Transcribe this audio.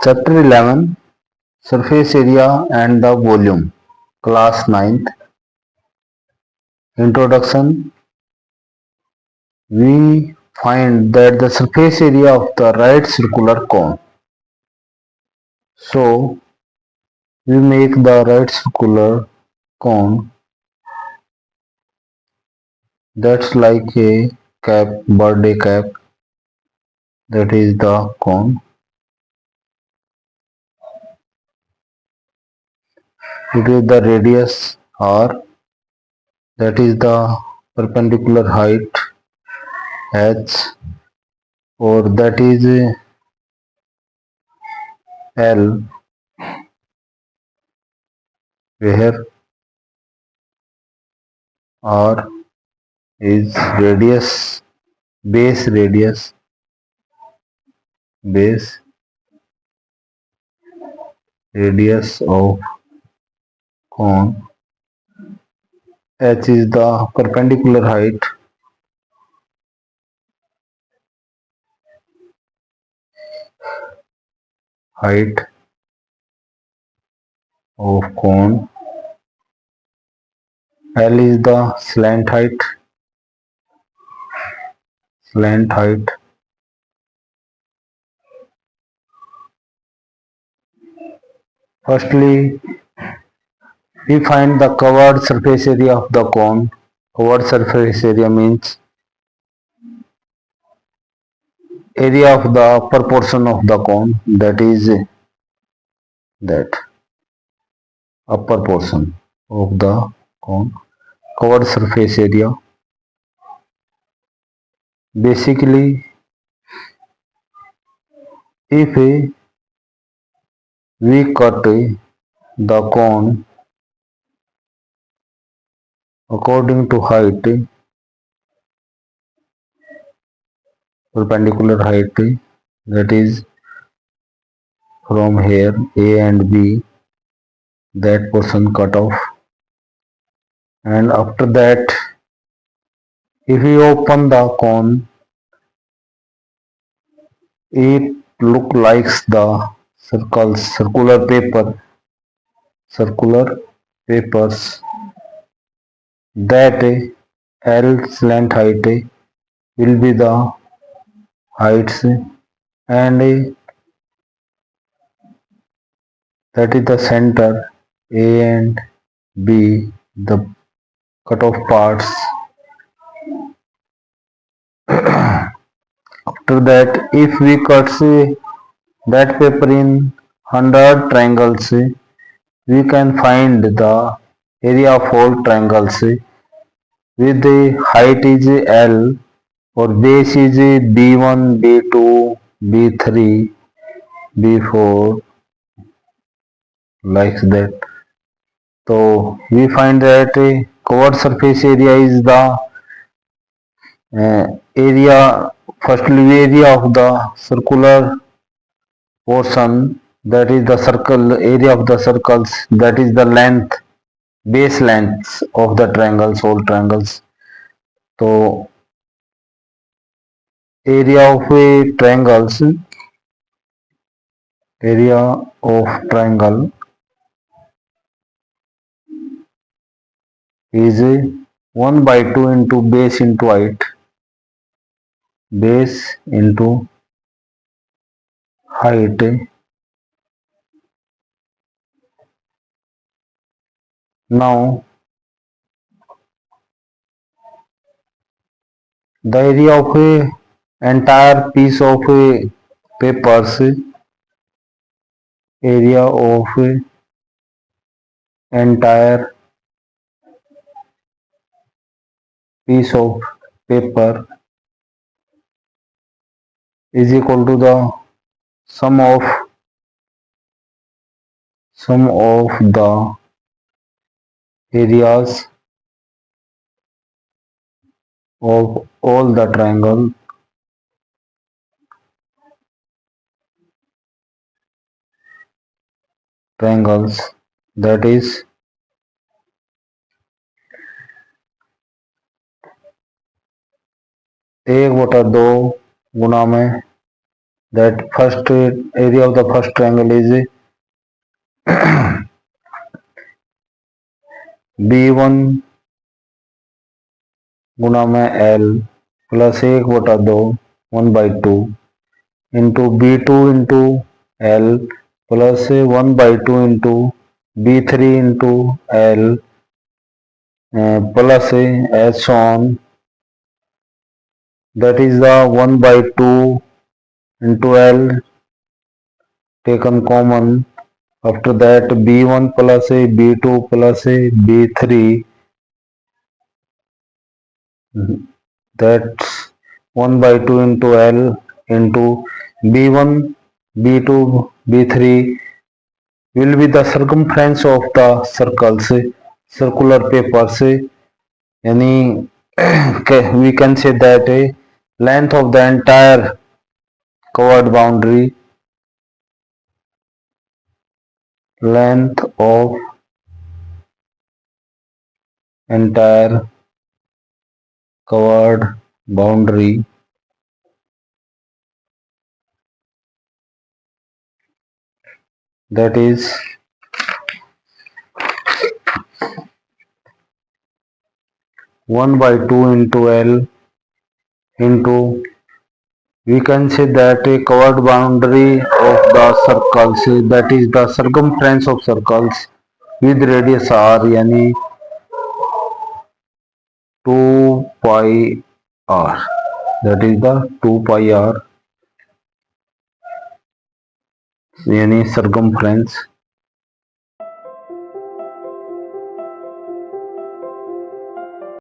Chapter 11, Surface Area and the Volume, Class 9th. Introduction. We find that the surface area of the right circular cone. So, we make the right circular cone that's like a cap, birthday cap, that is the cone. It is the radius r, that is the perpendicular height h, or that is L, where r is radius, base radius of cone. H is the perpendicular height of cone. L is the slant height. Firstly, we find the covered surface area of the cone. Covered surface area means area of the proportion of the cone, that is that upper portion of the cone. Covered surface area. Basically, if we cut the cone according to height, perpendicular height, that is from here A and B, that portion cut off, and after that if we open the cone, it look like the circular papers, that L slant height will be the heights, and that is the center A and B, the cutoff parts. After that, if we cut that paper in 100 triangles, we can find the area of all triangles with the height is L, or base is B1, B2, B3, B4, like that. So we find that covered surface area is the area, firstly area of the circular portion, that is the circle area of the circles, that is the length, base lengths of the triangles, all triangles. So area of a triangle is 1 by 2 into base into height, base into height. Now the area of a entire piece of a papers, area of a entire piece of paper is equal to the sum of the areas of all the triangles, that is 1/2 गुना में that first area of the first triangle is B1 गुना में L plus 1/2 1/2 into B2 into L plus 1/2 into B3 into L plus as on, that is the 1/2 into L taken common. After that B1 plus a B2 plus a B3, that's 1/2 into L into B1 B2 B3 will be the circumference of the circles, circular papers. Yani we can say that a length of the entire covered boundary, length of entire covered boundary that is 1/2 into L into, we can say that a covered boundary of the circles, that is the circumference of circles with radius r, yani 2 pi r, that is the 2 pi r, yani circumference